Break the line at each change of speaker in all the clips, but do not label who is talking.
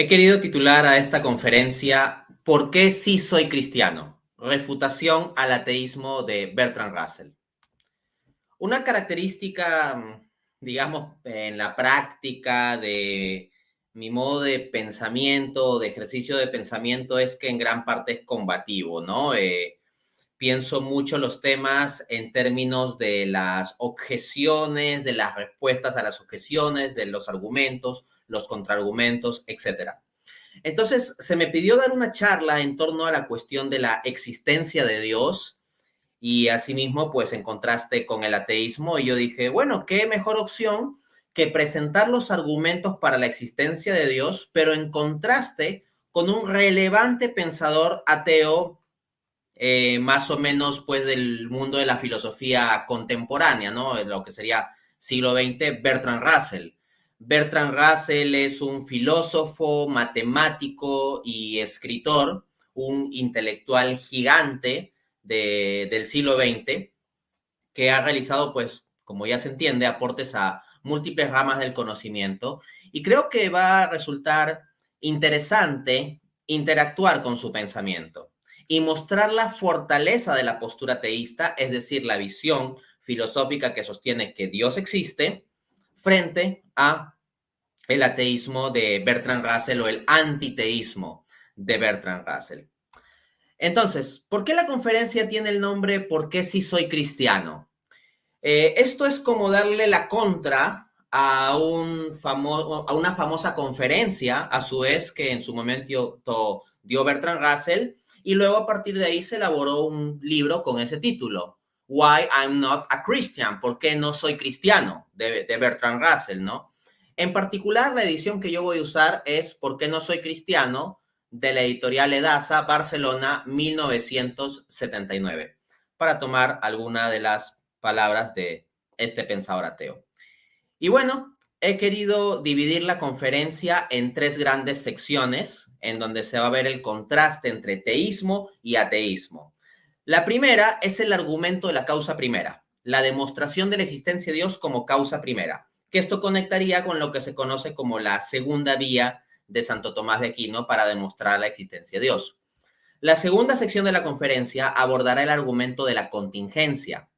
He querido titular a esta conferencia ¿Por qué sí soy cristiano? Refutación al ateísmo de Bertrand Russell. Una característica, digamos, en la práctica de mi modo de pensamiento, de ejercicio de pensamiento, es que en gran parte es combativo, ¿no? Pienso mucho los temas en términos de las objeciones, de las respuestas a las objeciones, de los argumentos, los contraargumentos, etcétera. Entonces, se me pidió dar una charla en torno a la cuestión de la existencia de Dios y asimismo, pues en contraste con el ateísmo, y yo dije, bueno, qué mejor opción que presentar los argumentos para la existencia de Dios, pero en contraste con un relevante pensador ateo, más o menos pues del mundo de la filosofía contemporánea, ¿no? Lo que sería siglo XX, Bertrand Russell. Bertrand Russell es un filósofo, matemático y escritor, un intelectual gigante del siglo XX, que ha realizado, pues, como ya se entiende, aportes a múltiples ramas del conocimiento. Y creo que va a resultar interesante interactuar con su pensamiento y mostrar la fortaleza de la postura ateísta, es decir, la visión filosófica que sostiene que Dios existe, frente a el ateísmo de Bertrand Russell o el antiteísmo de Bertrand Russell. Entonces, ¿por qué la conferencia tiene el nombre ¿Por qué sí soy cristiano? Esto es como darle la contra a a una famosa conferencia, a su vez, que en su momento dio Bertrand Russell, y luego a partir de ahí se elaboró un libro con ese título, Why I'm Not a Christian, ¿por qué no soy cristiano? De Bertrand Russell, ¿no? En particular, la edición que yo voy a usar es ¿Por qué no soy cristiano? De la editorial Edasa, Barcelona, 1979, para tomar alguna de las palabras de este pensador ateo. Y bueno, he querido dividir la conferencia en tres grandes secciones, en donde se va a ver el contraste entre teísmo y ateísmo. La primera es el argumento de la causa primera, la demostración de la existencia de Dios como causa primera, que esto conectaría con lo que se conoce como la segunda vía de Santo Tomás de Aquino para demostrar la existencia de Dios. La segunda sección de la conferencia abordará el argumento de la contingencia,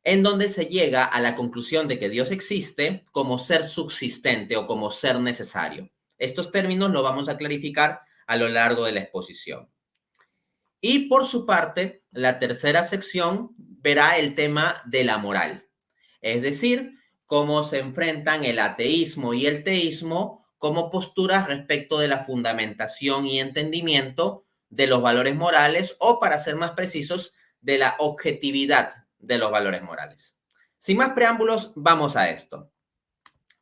en donde se llega a la conclusión de que Dios existe como ser subsistente o como ser necesario. Estos términos los vamos a clarificar a lo largo de la exposición. Y por su parte, la tercera sección verá el tema de la moral, es decir, cómo se enfrentan el ateísmo y el teísmo como posturas respecto de la fundamentación y entendimiento de los valores morales o, para ser más precisos, de la objetividad de los valores morales. Sin más preámbulos, vamos a esto.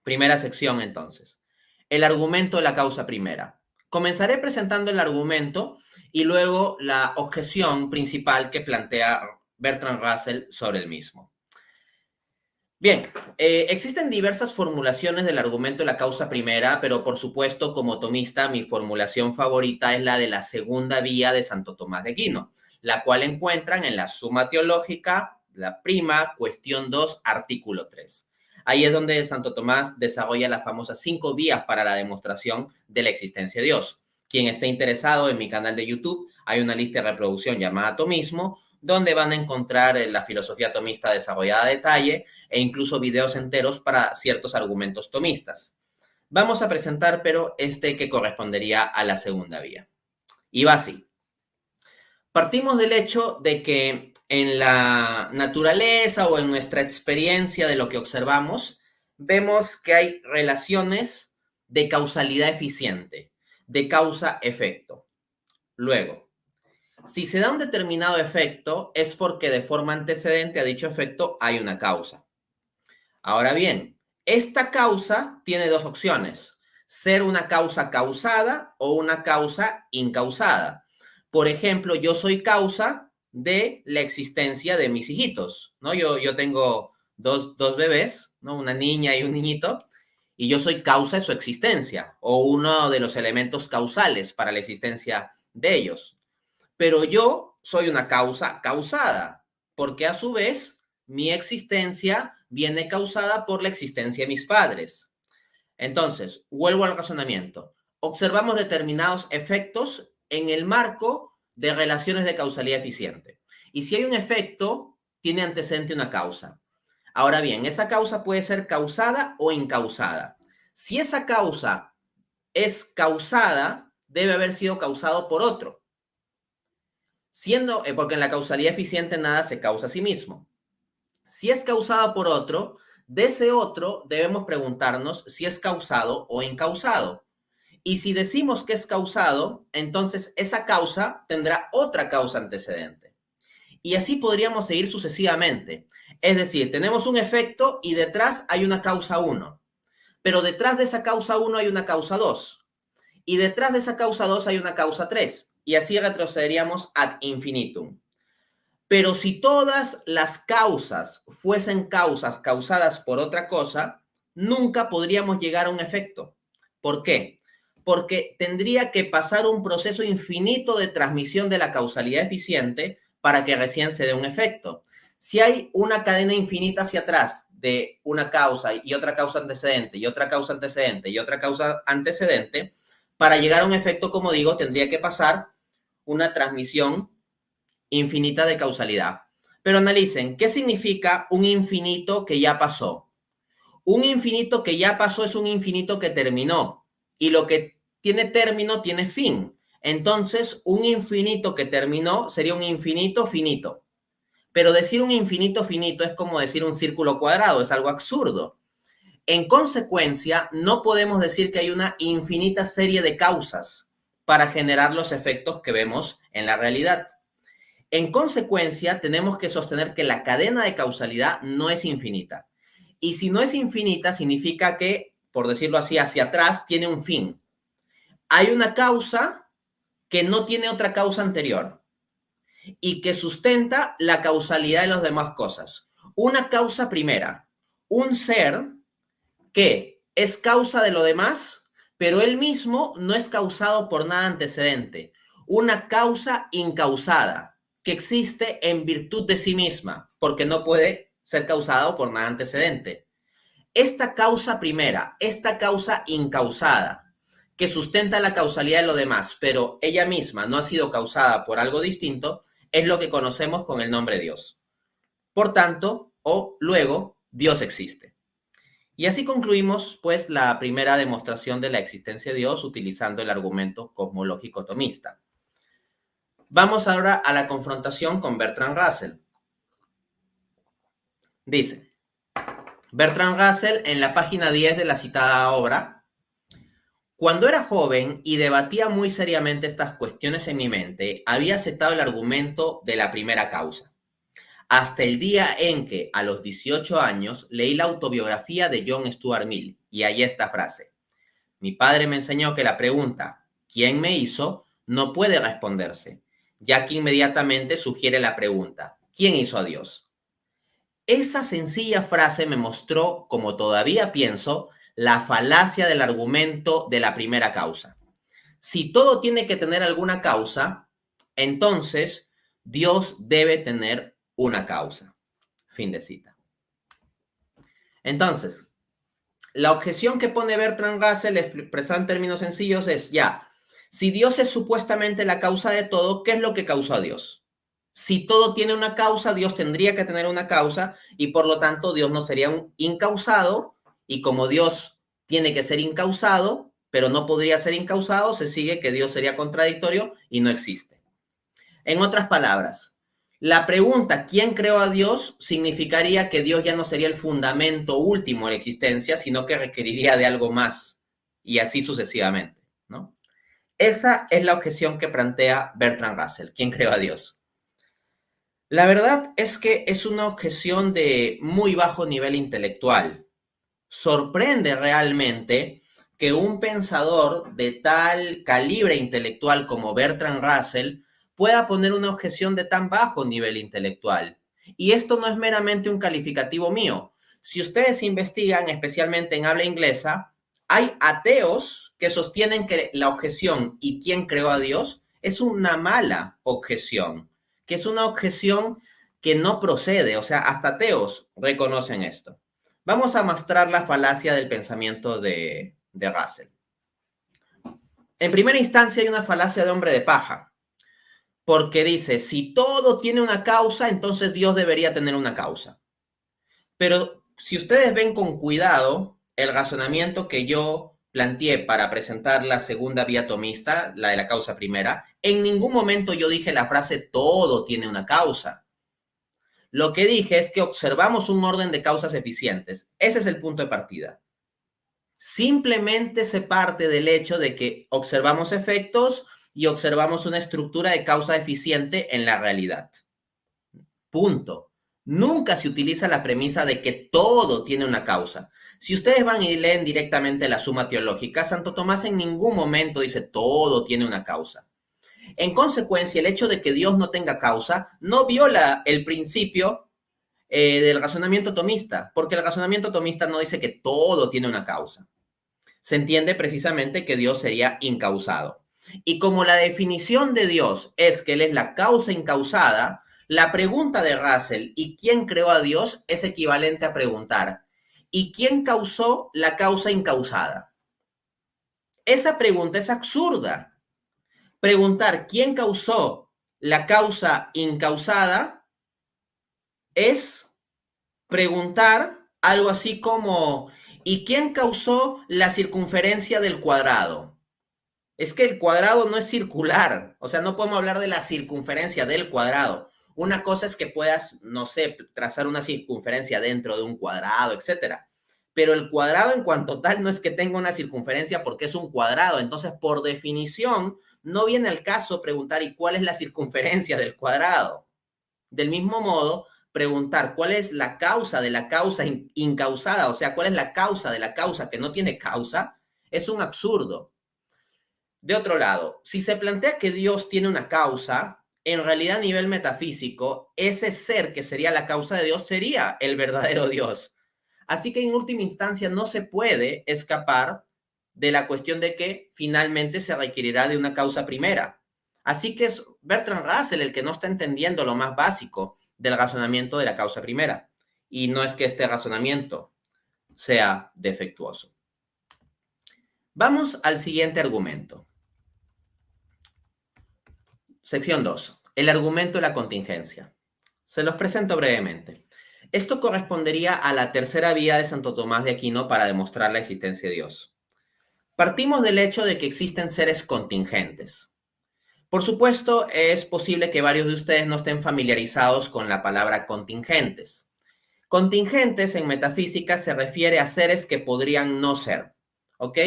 Primera sección, entonces. El argumento de la causa primera. Comenzaré presentando el argumento y luego la objeción principal que plantea Bertrand Russell sobre el mismo. Bien, existen diversas formulaciones del argumento de la causa primera, pero por supuesto, como tomista, mi formulación favorita es la de la segunda vía de Santo Tomás de Aquino, la cual encuentran en la Suma Teológica, la prima, cuestión 2, artículo 3. Ahí es donde Santo Tomás desarrolla las famosas 5 vías para la demostración de la existencia de Dios. Quien esté interesado, en mi canal de YouTube hay una lista de reproducción llamada Tomismo, donde van a encontrar la filosofía tomista desarrollada a detalle e incluso videos enteros para ciertos argumentos tomistas. Vamos a presentar, pero este que correspondería a la segunda vía. Y va así. Partimos del hecho de que en la naturaleza o en nuestra experiencia de lo que observamos, vemos que hay relaciones de causalidad eficiente, de causa-efecto. Luego, si se da un determinado efecto, es porque de forma antecedente a dicho efecto hay una causa. Ahora bien, esta causa tiene dos opciones: ser una causa causada o una causa incausada. Por ejemplo, yo soy causa de la existencia de mis hijitos, ¿no? Yo tengo dos bebés, ¿no? Una niña y un niñito, y yo soy causa de su existencia o uno de los elementos causales para la existencia de ellos. Pero yo soy una causa causada, porque a su vez mi existencia viene causada por la existencia de mis padres. Entonces, vuelvo al razonamiento. observamos determinados efectos en el marco de relaciones de causalidad eficiente. Y si hay un efecto, tiene antecedente una causa. Ahora bien, esa causa puede ser causada o incausada. Si esa causa es causada, debe haber sido causado por otro. Porque en la causalidad eficiente nada se causa a sí mismo. Si es causada por otro, de ese otro debemos preguntarnos si es causado o incausado. Y si decimos que es causado, entonces esa causa tendrá otra causa antecedente. Y así podríamos seguir sucesivamente. Es decir, tenemos un efecto y detrás hay una causa 1. Pero detrás de esa causa 1 hay una causa 2. Y detrás de esa causa 2 hay una causa 3. Y así retrocederíamos ad infinitum. Pero si todas las causas fuesen causas causadas por otra cosa, nunca podríamos llegar a un efecto. ¿Por qué? Porque tendría que pasar un proceso infinito de transmisión de la causalidad eficiente para que recién se dé un efecto. Si hay una cadena infinita hacia atrás de una causa y otra causa antecedente y otra causa antecedente y otra causa antecedente, para llegar a un efecto, como digo, tendría que pasar una transmisión infinita de causalidad. Pero analicen, ¿qué significa un infinito que ya pasó? Un infinito que ya pasó es un infinito que terminó. Y lo que tiene término tiene fin. Entonces, un infinito que terminó sería un infinito finito. Pero decir un infinito finito es como decir un círculo cuadrado, es algo absurdo. En consecuencia, no podemos decir que hay una infinita serie de causas para generar los efectos que vemos en la realidad. En consecuencia, tenemos que sostener que la cadena de causalidad no es infinita. Y si no es infinita, significa que, por decirlo así, hacia atrás tiene un fin. Hay una causa que no tiene otra causa anterior y que sustenta la causalidad de las demás cosas. Una causa primera, un ser que es causa de lo demás, pero él mismo no es causado por nada antecedente. Una causa incausada que existe en virtud de sí misma, porque no puede ser causada por nada antecedente. Esta causa primera, esta causa incausada, que sustenta la causalidad de lo demás, pero ella misma no ha sido causada por algo distinto, es lo que conocemos con el nombre Dios. Por tanto, o luego, Dios existe. Y así concluimos, pues, la primera demostración de la existencia de Dios utilizando el argumento cosmológico tomista. Vamos ahora a la confrontación con Bertrand Russell. Dice, Bertrand Russell en la página 10 de la citada obra, cuando era joven y debatía muy seriamente estas cuestiones en mi mente, había aceptado el argumento de la primera causa. Hasta el día en que, a los 18 años, leí la autobiografía de John Stuart Mill, y hay esta frase. Mi padre me enseñó que la pregunta, ¿quién me hizo?, no puede responderse, ya que inmediatamente sugiere la pregunta, ¿quién hizo a Dios? Esa sencilla frase me mostró, como todavía pienso, la falacia del argumento de la primera causa. Si todo tiene que tener alguna causa, entonces Dios debe tener una causa. Fin de cita. Entonces, la objeción que pone Bertrand Russell, expresada en términos sencillos, es ya, si Dios es supuestamente la causa de todo, ¿qué es lo que causó a Dios? Si todo tiene una causa, Dios tendría que tener una causa y por lo tanto Dios no sería un incausado, y como Dios tiene que ser incausado, pero no podría ser incausado, se sigue que Dios sería contradictorio y no existe. En otras palabras, la pregunta ¿quién creó a Dios? Significaría que Dios ya no sería el fundamento último de la existencia, sino que requeriría de algo más y así sucesivamente, ¿no? Esa es la objeción que plantea Bertrand Russell. ¿Quién creó a Dios? La verdad es que es una objeción de muy bajo nivel intelectual. Sorprende realmente que un pensador de tal calibre intelectual como Bertrand Russell pueda poner una objeción de tan bajo nivel intelectual. Y esto no es meramente un calificativo mío. Si ustedes investigan, especialmente en habla inglesa, hay ateos que sostienen que la objeción ¿y quién creó a Dios? Es una mala objeción, que es una objeción que no procede. O sea, hasta ateos reconocen esto. Vamos a mostrar la falacia del pensamiento de Russell. En primera instancia hay una falacia de hombre de paja, porque dice, si todo tiene una causa, entonces Dios debería tener una causa. Pero si ustedes ven con cuidado el razonamiento que yo planteé para presentar la segunda vía tomista, la de la causa primera, en ningún momento yo dije la frase todo tiene una causa. Lo que dije es que observamos un orden de causas eficientes. Ese es el punto de partida. Simplemente se parte del hecho de que observamos efectos y observamos una estructura de causa eficiente en la realidad. Punto. Nunca se utiliza la premisa de que todo tiene una causa. Si ustedes van y leen directamente la Suma Teológica, Santo Tomás en ningún momento dice todo tiene una causa. En consecuencia, el hecho de que Dios no tenga causa no viola el principio del razonamiento tomista, porque el razonamiento tomista no dice que todo tiene una causa. Se entiende precisamente que Dios sería incausado. Y como la definición de Dios es que Él es la causa incausada, la pregunta de Russell, ¿y quién creó a Dios?, es equivalente a preguntar, ¿y quién causó la causa incausada? Esa pregunta es absurda. Preguntar quién causó la causa incausada es preguntar algo así como, ¿y quién causó la circunferencia del cuadrado? Es que el cuadrado no es circular, o sea, no podemos hablar de la circunferencia del cuadrado. Una cosa es que puedas, no sé, trazar una circunferencia dentro de un cuadrado, etcétera. Pero el cuadrado en cuanto tal no es que tenga una circunferencia porque es un cuadrado. Entonces, por definición, no viene al caso preguntar ¿y cuál es la circunferencia del cuadrado? Del mismo modo, preguntar cuál es la causa de la causa incausada, o sea, cuál es la causa de la causa que no tiene causa, es un absurdo. De otro lado, si se plantea que Dios tiene una causa, en realidad a nivel metafísico, ese ser que sería la causa de Dios sería el verdadero Dios. Así que en última instancia no se puede escapar de la cuestión de que finalmente se requerirá de una causa primera. Así que es Bertrand Russell el que no está entendiendo lo más básico del razonamiento de la causa primera. Y no es que este razonamiento sea defectuoso. Vamos al siguiente argumento. Sección 2. El argumento de la contingencia. Se los presento brevemente. Esto correspondería a la tercera vía de Santo Tomás de Aquino para demostrar la existencia de Dios. Partimos del hecho de que existen seres contingentes. Por supuesto, es posible que varios de ustedes no estén familiarizados con la palabra contingentes. Contingentes en metafísica se refiere a seres que podrían no ser, ¿ok?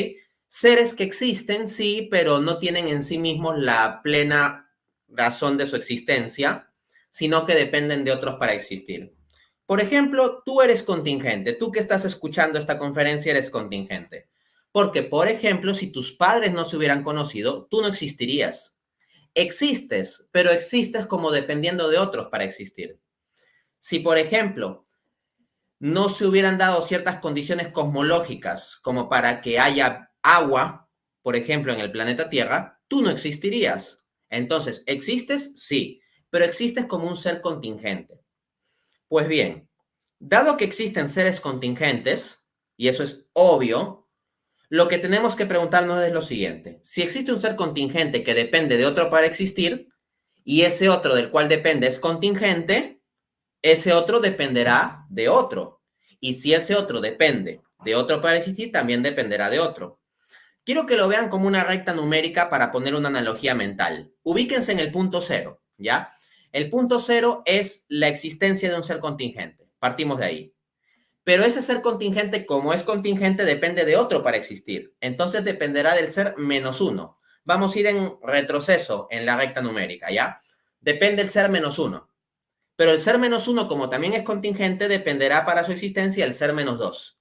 Seres que existen, sí, pero no tienen en sí mismos la plena razón de su existencia, sino que dependen de otros para existir. Por ejemplo, tú eres contingente, tú que estás escuchando esta conferencia eres contingente. Porque, por ejemplo, si tus padres no se hubieran conocido, tú no existirías. Existes, pero existes como dependiendo de otros para existir. Si, por ejemplo, no se hubieran dado ciertas condiciones cosmológicas como para que haya agua, por ejemplo, en el planeta Tierra, tú no existirías. Entonces, ¿existes? Sí, pero existes como un ser contingente. Pues bien, dado que existen seres contingentes, y eso es obvio, lo que tenemos que preguntarnos es lo siguiente. Si existe un ser contingente que depende de otro para existir, y ese otro del cual depende es contingente, ese otro dependerá de otro. Y si ese otro depende de otro para existir, también dependerá de otro. Quiero que lo vean como una recta numérica para poner una analogía mental. Ubíquense en el punto cero, ¿ya? El punto cero es la existencia de un ser contingente. Partimos de ahí. Pero ese ser contingente, como es contingente, depende de otro para existir. Entonces dependerá del ser menos uno. Vamos a ir en retroceso en la recta numérica, ¿ya? Depende del ser menos uno. Pero el ser menos uno, como también es contingente, dependerá para su existencia del ser menos dos.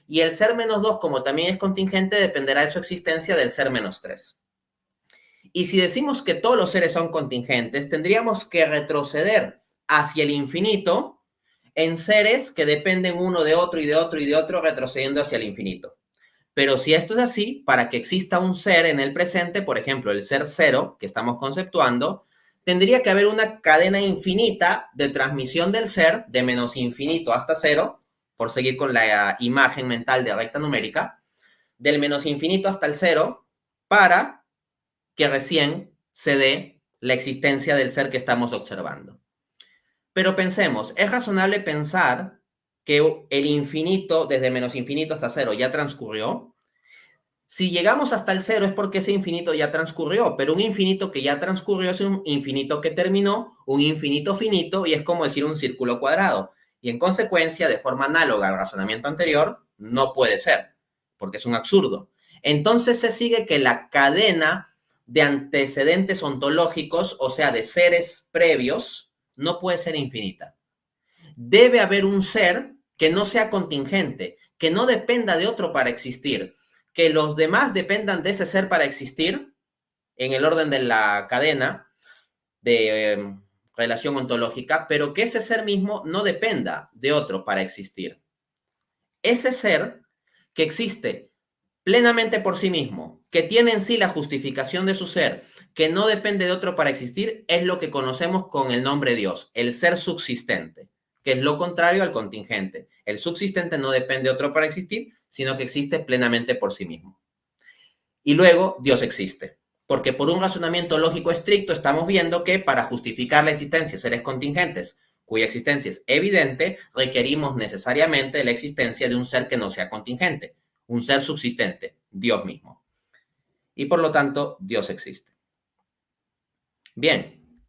Y el ser menos 2, como también es contingente, dependerá de su existencia del ser menos 3. Y si decimos que todos los seres son contingentes, tendríamos que retroceder hacia el infinito en seres que dependen uno de otro y de otro y de otro, retrocediendo hacia el infinito. Pero si esto es así, para que exista un ser en el presente, por ejemplo, el ser cero que estamos conceptuando, tendría que haber una cadena infinita de transmisión del ser de menos infinito hasta cero, por seguir con la imagen mental de recta numérica, del menos infinito hasta el cero, para que recién se dé la existencia del ser que estamos observando. Pero pensemos, ¿es razonable pensar que el infinito, desde menos infinito hasta cero, ya transcurrió? Si llegamos hasta el cero es porque ese infinito ya transcurrió, pero un infinito que ya transcurrió es un infinito que terminó, un infinito finito, y es como decir un círculo cuadrado. Y en consecuencia, de forma análoga al razonamiento anterior, no puede ser, porque es un absurdo. Entonces se sigue que la cadena de antecedentes ontológicos, o sea, de seres previos, no puede ser infinita. Debe haber un ser que no sea contingente, que no dependa de otro para existir, que los demás dependan de ese ser para existir en el orden de la cadena de relación ontológica, pero que ese ser mismo no dependa de otro para existir. Ese ser que existe plenamente por sí mismo, que tiene en sí la justificación de su ser, que no depende de otro para existir, es lo que conocemos con el nombre Dios, el ser subsistente, que es lo contrario al contingente. El subsistente no depende de otro para existir, sino que existe plenamente por sí mismo. Y luego Dios existe, porque por un razonamiento lógico estricto estamos viendo que para justificar la existencia de seres contingentes, cuya existencia es evidente, requerimos necesariamente la existencia de un ser que no sea contingente, un ser subsistente, Dios mismo. Y por lo tanto, Dios existe. Bien,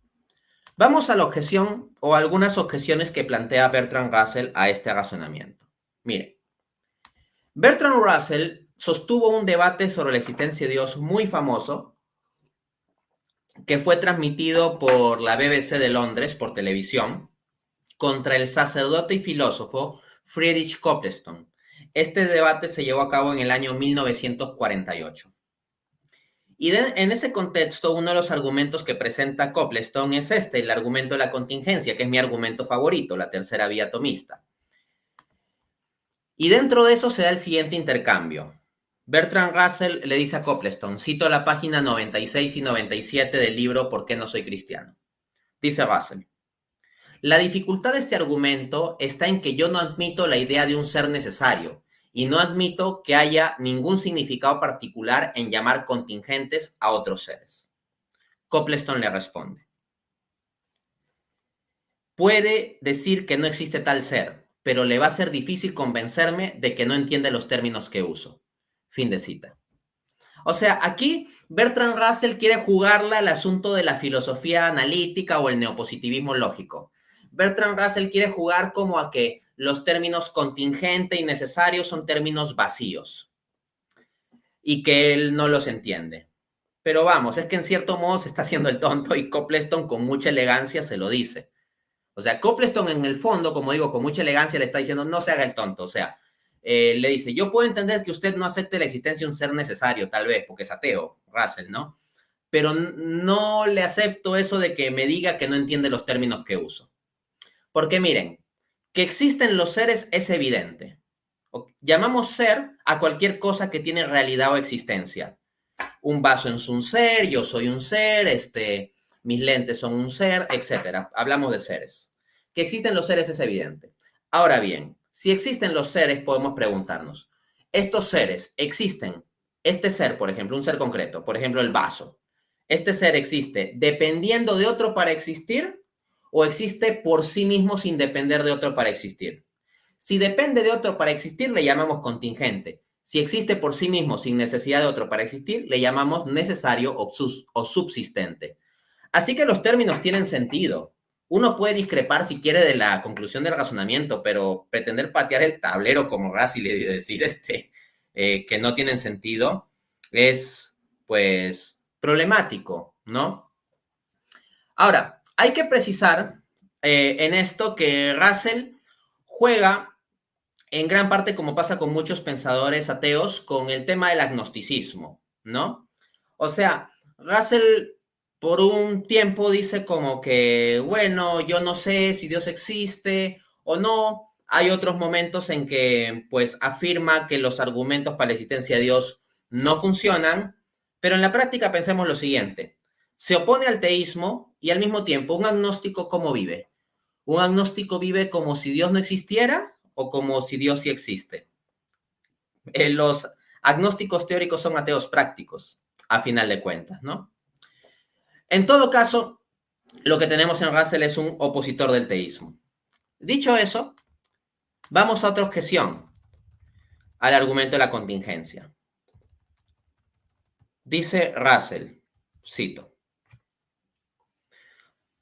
vamos a la objeción o algunas objeciones que plantea Bertrand Russell a este razonamiento. Mire, Bertrand Russell sostuvo un debate sobre la existencia de Dios muy famoso que fue transmitido por la BBC de Londres por televisión contra el sacerdote y filósofo Friedrich Copleston. Este debate se llevó a cabo en el año 1948. Y en ese contexto, uno de los argumentos que presenta Copleston es el argumento de la contingencia, que es mi argumento favorito, la tercera vía atomista. Y dentro de eso se da el siguiente intercambio. Bertrand Russell le dice a Copleston, cito la página 96 y 97 del libro ¿Por qué no soy cristiano? Dice Russell, la dificultad de este argumento está en que yo no admito la idea de un ser necesario y no admito que haya ningún significado particular en llamar contingentes a otros seres. Copleston le responde, puede decir que no existe tal ser, pero le va a ser difícil convencerme de que no entiende los términos que uso. Fin de cita. O sea, aquí Bertrand Russell quiere jugarle al asunto de la filosofía analítica o el neopositivismo lógico. Bertrand Russell quiere jugar como a que los términos contingente y necesario son términos vacíos y que él no los entiende. Pero vamos, es que en cierto modo se está haciendo el tonto y Copleston con mucha elegancia se lo dice. O sea, Copleston en el fondo, como digo, con mucha elegancia le está diciendo no se haga el tonto. O sea, le dice, yo puedo entender que usted no acepte la existencia de un ser necesario, tal vez, porque es ateo, Russell, ¿no? Pero no le acepto eso de que me diga que no entiende los términos que uso. Porque miren, que existen los seres es evidente. Llamamos ser a cualquier cosa que tiene realidad o existencia. Un vaso es un ser, yo soy un ser, mis lentes son un ser, etc. Hablamos de seres. Que existen los seres es evidente. Ahora bien, si existen los seres, podemos preguntarnos, ¿estos seres existen? Este ser, por ejemplo, un ser concreto, por ejemplo, el vaso. ¿Este ser existe dependiendo de otro para existir o existe por sí mismo sin depender de otro para existir? Si depende de otro para existir, le llamamos contingente. Si existe por sí mismo sin necesidad de otro para existir, le llamamos necesario o subsistente. Así que los términos tienen sentido. Uno puede discrepar si quiere de la conclusión del razonamiento, pero pretender patear el tablero como Russell y decir que no tienen sentido es, pues, problemático, ¿no? Ahora, hay que precisar en esto que Russell juega en gran parte, como pasa con muchos pensadores ateos, con el tema del agnosticismo, ¿no? O sea, Russell por un tiempo dice como que, bueno, yo no sé si Dios existe o no. Hay otros momentos en que, pues, afirma que los argumentos para la existencia de Dios no funcionan, pero en la práctica pensemos lo siguiente. Se opone al teísmo y al mismo tiempo, ¿un agnóstico cómo vive? ¿Un agnóstico vive como si Dios no existiera o como si Dios sí existe? Los agnósticos teóricos son ateos prácticos, a final de cuentas, ¿no? En todo caso, lo que tenemos en Russell es un opositor del teísmo. Dicho eso, vamos a otra objeción al argumento de la contingencia. Dice Russell, cito,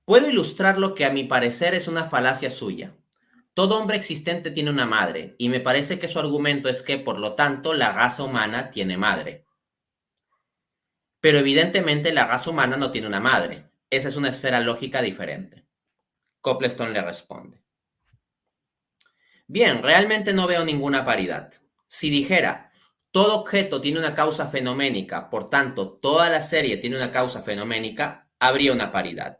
puedo ilustrar lo que a mi parecer es una falacia suya. Todo hombre existente tiene una madre, y me parece que su argumento es que, por lo tanto, la raza humana tiene madre. Pero evidentemente la raza humana no tiene una madre. Esa es una esfera lógica diferente. Copleston le responde. Bien, realmente no veo ninguna paridad. Si dijera, todo objeto tiene una causa fenoménica, por tanto, toda la serie tiene una causa fenoménica, habría una paridad.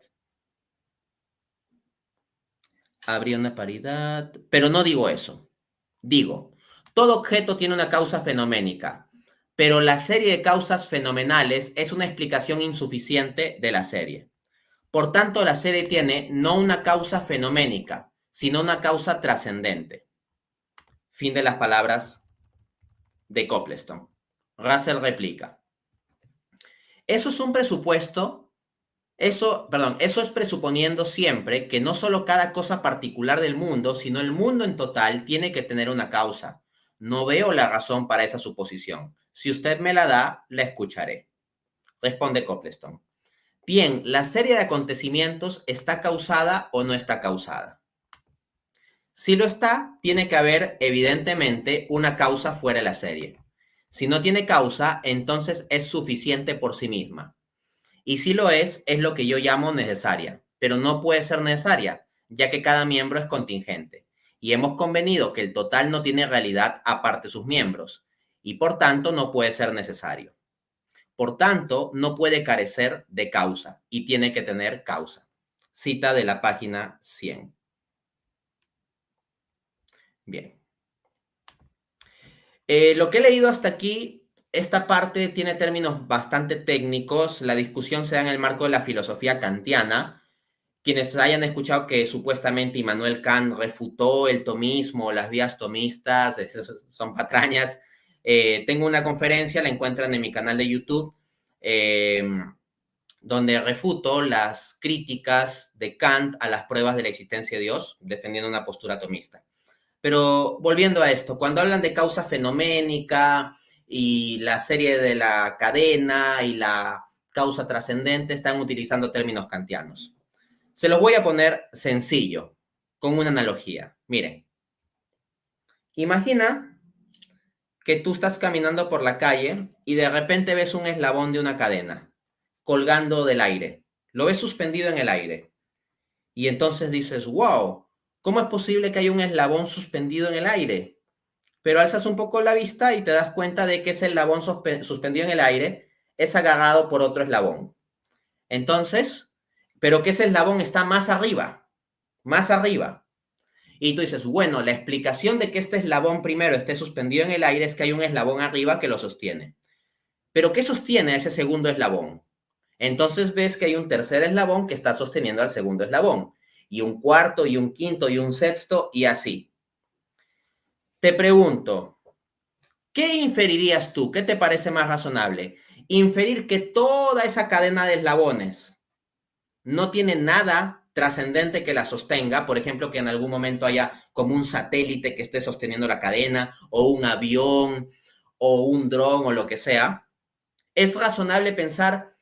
Habría una paridad, pero no digo eso. Digo, todo objeto tiene una causa fenoménica, pero la serie de causas fenomenales es una explicación insuficiente de la serie. Por tanto, la serie tiene no una causa fenoménica, sino una causa trascendente. Fin de las palabras de Copleston. Russell replica. Eso es un presupuesto, eso es presuponiendo siempre que no solo cada cosa particular del mundo, sino el mundo en total tiene que tener una causa. No veo la razón para esa suposición. Si usted me la da, la escucharé. Responde Copleston. Bien, ¿la serie de acontecimientos está causada o no está causada? Si lo está, tiene que haber evidentemente una causa fuera de la serie. Si no tiene causa, entonces es suficiente por sí misma. Y si lo es lo que yo llamo necesaria, pero no puede ser necesaria, ya que cada miembro es contingente. Y hemos convenido que el total no tiene realidad aparte de sus miembros, y por tanto no puede ser necesario. Por tanto, no puede carecer de causa y tiene que tener causa. Cita de la página 100. Bien. Lo que he leído hasta aquí, esta parte tiene términos bastante técnicos. La discusión se da en el marco de la filosofía kantiana. Quienes hayan escuchado que supuestamente Immanuel Kant refutó el tomismo, las vías tomistas, son patrañas. Tengo una conferencia, la encuentran en mi canal de YouTube, donde refuto las críticas de Kant a las pruebas de la existencia de Dios, defendiendo una postura tomista. Pero volviendo a esto, cuando hablan de causa fenoménica y la serie de la cadena y la causa trascendente, están utilizando términos kantianos. Se los voy a poner sencillo, con una analogía. Miren, imagina que tú estás caminando por la calle y de repente ves un eslabón de una cadena colgando del aire. Lo ves suspendido en el aire. Y entonces dices, wow, ¿cómo es posible que haya un eslabón suspendido en el aire? Pero alzas un poco la vista y te das cuenta de que ese eslabón suspendido en el aire es agarrado por otro eslabón. Entonces, pero que ese eslabón está más arriba, más arriba. Y tú dices, bueno, la explicación de que este eslabón primero esté suspendido en el aire es que hay un eslabón arriba que lo sostiene. Pero ¿qué sostiene ese segundo eslabón? Entonces ves que hay un tercer eslabón que está sosteniendo al segundo eslabón, y un cuarto, y un quinto, y un sexto, y así. Te pregunto, ¿qué inferirías tú? ¿Qué te parece más razonable? Inferir que toda esa cadena de eslabones no tiene nada trascendente que la sostenga, por ejemplo, que en algún momento haya como un satélite que esté sosteniendo la cadena, o un avión, o un dron, o lo que sea. Es razonable pensar,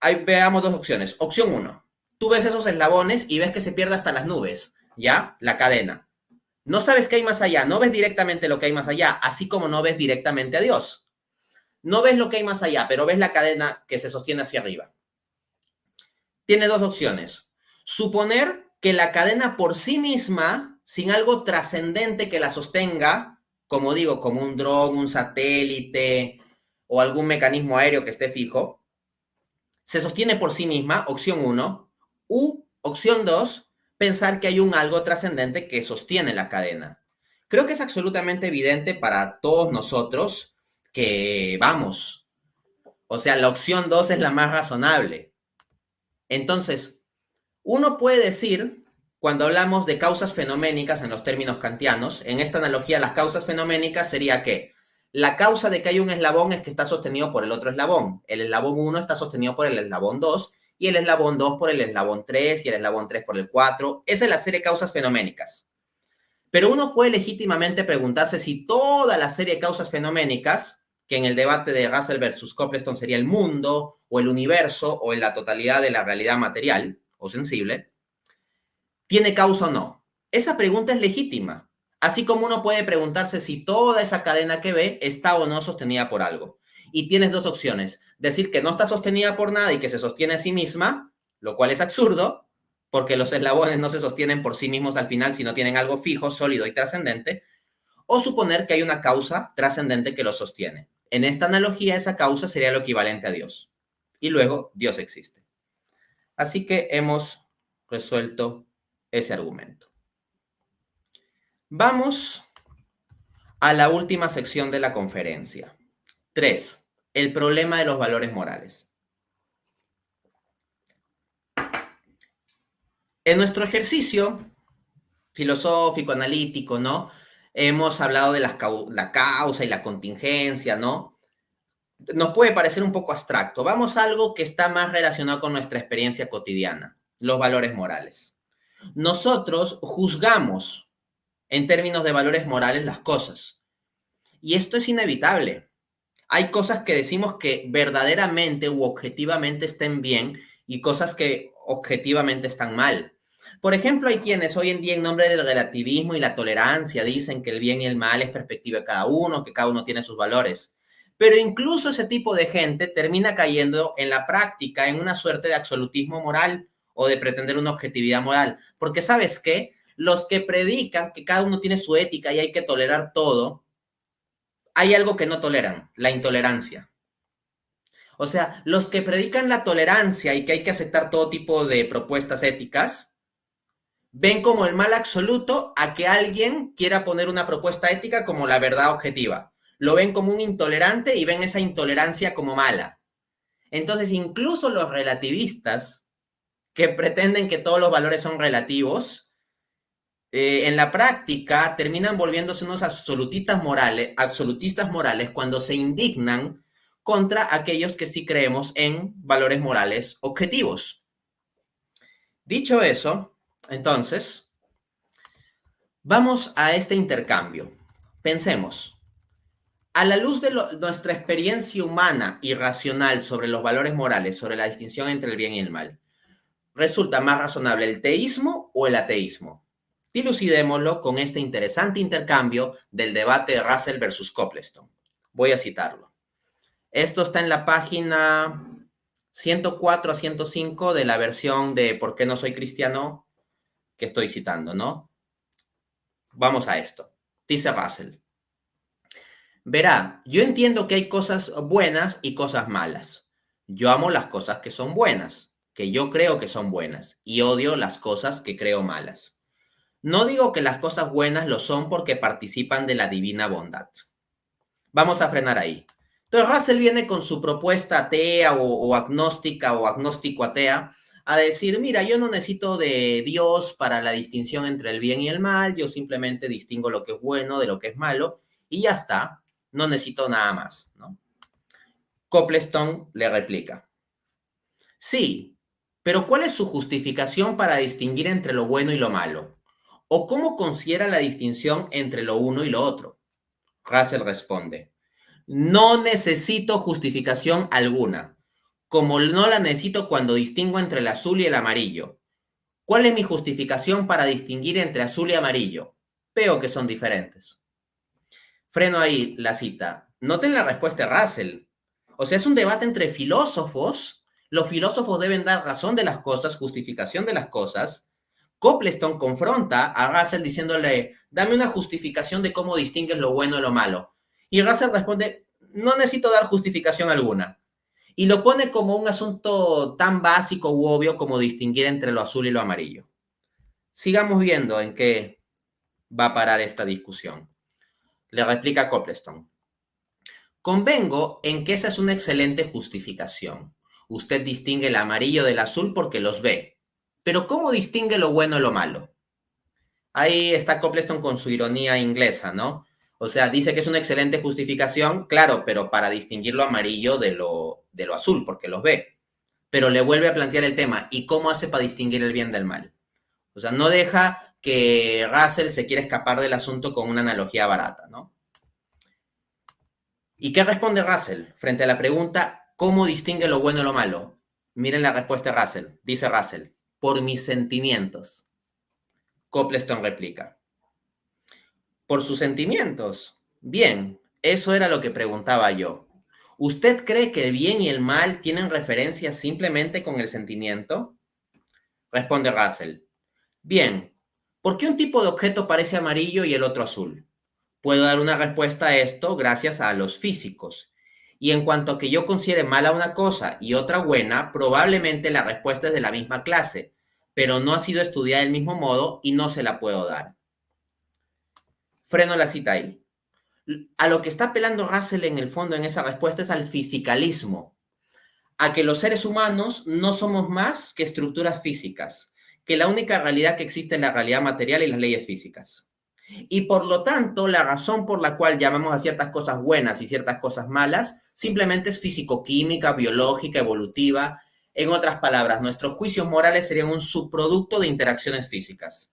ahí veamos dos opciones. Opción 1, tú ves esos eslabones y ves que se pierde hasta las nubes, ¿ya? La cadena. No sabes qué hay más allá, no ves directamente lo que hay más allá, así como no ves directamente a Dios. No ves lo que hay más allá, pero ves la cadena que se sostiene hacia arriba. Tiene dos opciones. Suponer que la cadena por sí misma, sin algo trascendente que la sostenga, como digo, como un dron, un satélite o algún mecanismo aéreo que esté fijo, se sostiene por sí misma, opción 1, u opción 2, pensar que hay un algo trascendente que sostiene la cadena. Creo que es absolutamente evidente para todos nosotros que vamos, o sea, la opción 2 es la más razonable. Entonces, uno puede decir, cuando hablamos de causas fenoménicas en los términos kantianos, en esta analogía las causas fenoménicas sería que La causa de que hay un eslabón es que está sostenido por el otro eslabón. El eslabón 1 está sostenido por el eslabón 2 y el eslabón 2 por el eslabón 3 y el eslabón 3 por el 4. Esa es la serie de causas fenoménicas. Pero uno puede legítimamente preguntarse si toda la serie de causas fenoménicas, que en el debate de Russell versus Copleston sería el mundo o el universo o en la totalidad de la realidad material o sensible, ¿tiene causa o no? Esa pregunta es legítima, así como uno puede preguntarse si toda esa cadena que ve está o no sostenida por algo. Y tienes dos opciones, decir que no está sostenida por nada y que se sostiene a sí misma, lo cual es absurdo, porque los eslabones no se sostienen por sí mismos al final, sino tienen algo fijo, sólido y trascendente, o suponer que hay una causa trascendente que lo sostiene. En esta analogía, esa causa sería lo equivalente a Dios. Y luego, Dios existe. Así que hemos resuelto ese argumento. Vamos a la última sección de la conferencia. 3. El problema de los valores morales. En nuestro ejercicio filosófico, analítico, ¿no? Hemos hablado de la causa y la contingencia, ¿no? Nos puede parecer un poco abstracto. Vamos a algo que está más relacionado con nuestra experiencia cotidiana, los valores morales. Nosotros juzgamos en términos de valores morales las cosas. Y esto es inevitable. Hay cosas que decimos que verdaderamente u objetivamente estén bien y cosas que objetivamente están mal. Por ejemplo, hay quienes hoy en día en nombre del relativismo y la tolerancia dicen que el bien y el mal es perspectiva de cada uno, que cada uno tiene sus valores. Pero incluso ese tipo de gente termina cayendo en la práctica en una suerte de absolutismo moral o de pretender una objetividad moral. Porque ¿sabes qué? Los que predican que cada uno tiene su ética y hay que tolerar todo, hay algo que no toleran, la intolerancia. O sea, los que predican la tolerancia y que hay que aceptar todo tipo de propuestas éticas, ven como el mal absoluto a que alguien quiera poner una propuesta ética como la verdad objetiva. Lo ven como un intolerante y ven esa intolerancia como mala. Entonces, incluso los relativistas que pretenden que todos los valores son relativos, en la práctica terminan volviéndose unos absolutistas morales cuando se indignan contra aquellos que sí creemos en valores morales objetivos. Dicho eso, entonces, vamos a este intercambio. Pensemos, a la luz de nuestra experiencia humana y racional sobre los valores morales, sobre la distinción entre el bien y el mal, ¿resulta más razonable el teísmo o el ateísmo? Dilucidémoslo con este interesante intercambio del debate de Russell versus Copleston. Voy a citarlo. Esto está en la página 104 a 105 de la versión de ¿Por qué no soy cristiano? Que estoy citando, ¿no? Vamos a esto. Dice Russell. Verá, yo entiendo que hay cosas buenas y cosas malas. Yo amo las cosas que son buenas, que yo creo que son buenas, y odio las cosas que creo malas. No digo que las cosas buenas lo son porque participan de la divina bondad. Vamos a frenar ahí. Entonces Russell viene con su propuesta atea o agnóstica o agnóstico atea a decir, mira, yo no necesito de Dios para la distinción entre el bien y el mal, yo simplemente distingo lo que es bueno de lo que es malo y ya está, no necesito nada más, ¿no? Copleston le replica, sí, pero ¿cuál es su justificación para distinguir entre lo bueno y lo malo? ¿O cómo considera la distinción entre lo uno y lo otro? Russell responde, no necesito justificación alguna, como no la necesito cuando distingo entre el azul y el amarillo. ¿Cuál es mi justificación para distinguir entre azul y amarillo? Veo que son diferentes. Freno ahí la cita. Noten la respuesta de Russell. O sea, es un debate entre filósofos. Los filósofos deben dar razón de las cosas, justificación de las cosas. Copleston confronta a Russell diciéndole, dame una justificación de cómo distingues lo bueno de lo malo. Y Russell responde, no necesito dar justificación alguna. Y lo pone como un asunto tan básico u obvio como distinguir entre lo azul y lo amarillo. Sigamos viendo en qué va a parar esta discusión. Le replica Copleston. Convengo en que esa es una excelente justificación. Usted distingue el amarillo del azul porque los ve. Pero ¿cómo distingue lo bueno de lo malo? Ahí está Copleston con su ironía inglesa, ¿no? O sea, dice que es una excelente justificación, claro, pero para distinguir lo amarillo de lo azul, porque los ve. Pero le vuelve a plantear el tema, ¿y cómo hace para distinguir el bien del mal? O sea, no deja que Russell se quiera escapar del asunto con una analogía barata, ¿no? ¿Y qué responde Russell frente a la pregunta, ¿cómo distingue lo bueno y lo malo? Miren la respuesta de Russell. Dice Russell, por mis sentimientos. Copleston replica, ¿por sus sentimientos? Bien, eso era lo que preguntaba yo. ¿Usted cree que el bien y el mal tienen referencia simplemente con el sentimiento? Responde Russell, bien, ¿por qué un tipo de objeto parece amarillo y el otro azul? Puedo dar una respuesta a esto gracias a los físicos. Y en cuanto a que yo considere mala una cosa y otra buena, probablemente la respuesta es de la misma clase, pero no ha sido estudiada del mismo modo y no se la puedo dar. Freno la cita ahí. A lo que está apelando Russell en el fondo en esa respuesta es al fisicalismo, a que los seres humanos no somos más que estructuras físicas, que la única realidad que existe es la realidad material y las leyes físicas. Y por lo tanto, la razón por la cual llamamos a ciertas cosas buenas y ciertas cosas malas simplemente es físico-química, biológica, evolutiva. En otras palabras, nuestros juicios morales serían un subproducto de interacciones físicas.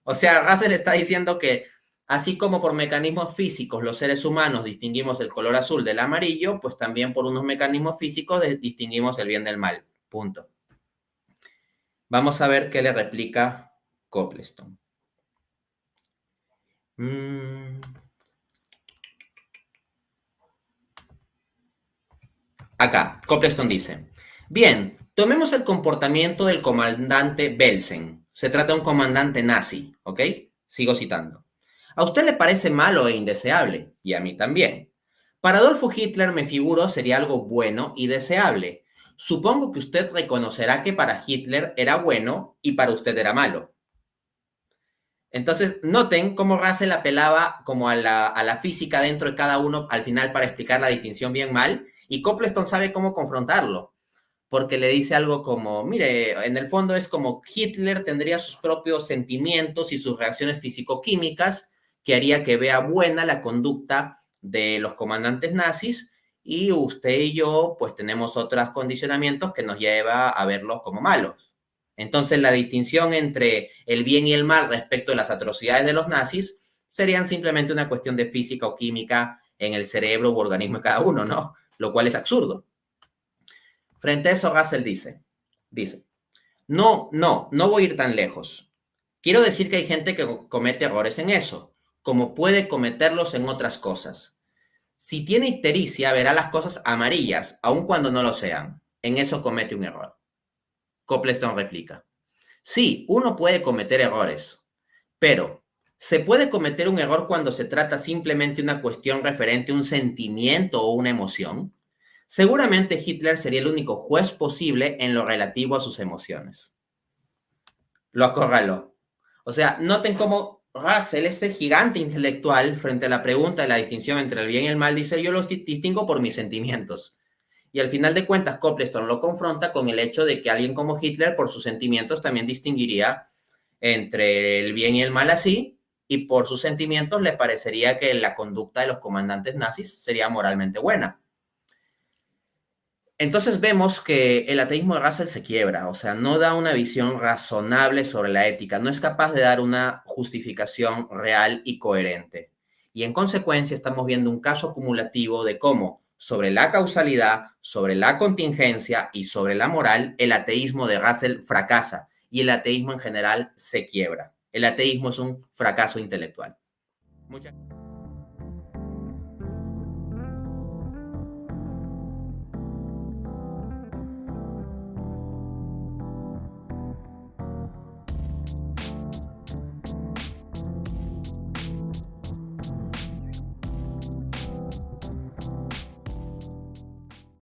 O sea, Russell está diciendo que así como por mecanismos físicos los seres humanos distinguimos el color azul del amarillo, pues también por unos mecanismos físicos distinguimos el bien del mal. Punto. Vamos a ver qué le replica Copleston. Acá, Copleston dice, bien, tomemos el comportamiento del comandante Belsen. Se trata de un comandante nazi, ¿ok? Sigo citando. A usted le parece malo e indeseable, y a mí también. Para Adolfo Hitler, me figuro, sería algo bueno y deseable. Supongo que usted reconocerá que para Hitler era bueno y para usted era malo. Entonces, noten cómo Russell apelaba como a la física dentro de cada uno al final para explicar la distinción bien mal, y Copleston sabe cómo confrontarlo, porque le dice algo como, mire, en el fondo es como Hitler tendría sus propios sentimientos y sus reacciones físico-químicas que haría que vea buena la conducta de los comandantes nazis, y usted y yo pues tenemos otros condicionamientos que nos lleva a verlos como malos. Entonces, la distinción entre el bien y el mal respecto de las atrocidades de los nazis serían simplemente una cuestión de física o química en el cerebro u organismo de cada uno, ¿no? Lo cual es absurdo. Frente a eso, Russell dice, no voy a ir tan lejos. Quiero decir que hay gente que comete errores en eso, como puede cometerlos en otras cosas. Si tiene ictericia, verá las cosas amarillas, aun cuando no lo sean. En eso comete un error. Copleston replica, sí, uno puede cometer errores, pero ¿se puede cometer un error cuando se trata simplemente de una cuestión referente a un sentimiento o una emoción? Seguramente Hitler sería el único juez posible en lo relativo a sus emociones. Lo acorraló. O sea, noten cómo Russell, este gigante intelectual, frente a la pregunta de la distinción entre el bien y el mal, dice, yo los distingo por mis sentimientos. Y al final de cuentas, Copleston lo confronta con el hecho de que alguien como Hitler, por sus sentimientos, también distinguiría entre el bien y el mal así, y por sus sentimientos le parecería que la conducta de los comandantes nazis sería moralmente buena. Entonces vemos que el ateísmo de Russell se quiebra, o sea, no da una visión razonable sobre la ética, no es capaz de dar una justificación real y coherente. Y en consecuencia estamos viendo un caso acumulativo de cómo sobre la causalidad, sobre la contingencia y sobre la moral, el ateísmo de Russell fracasa y el ateísmo en general se quiebra. El ateísmo es un fracaso intelectual. Muchas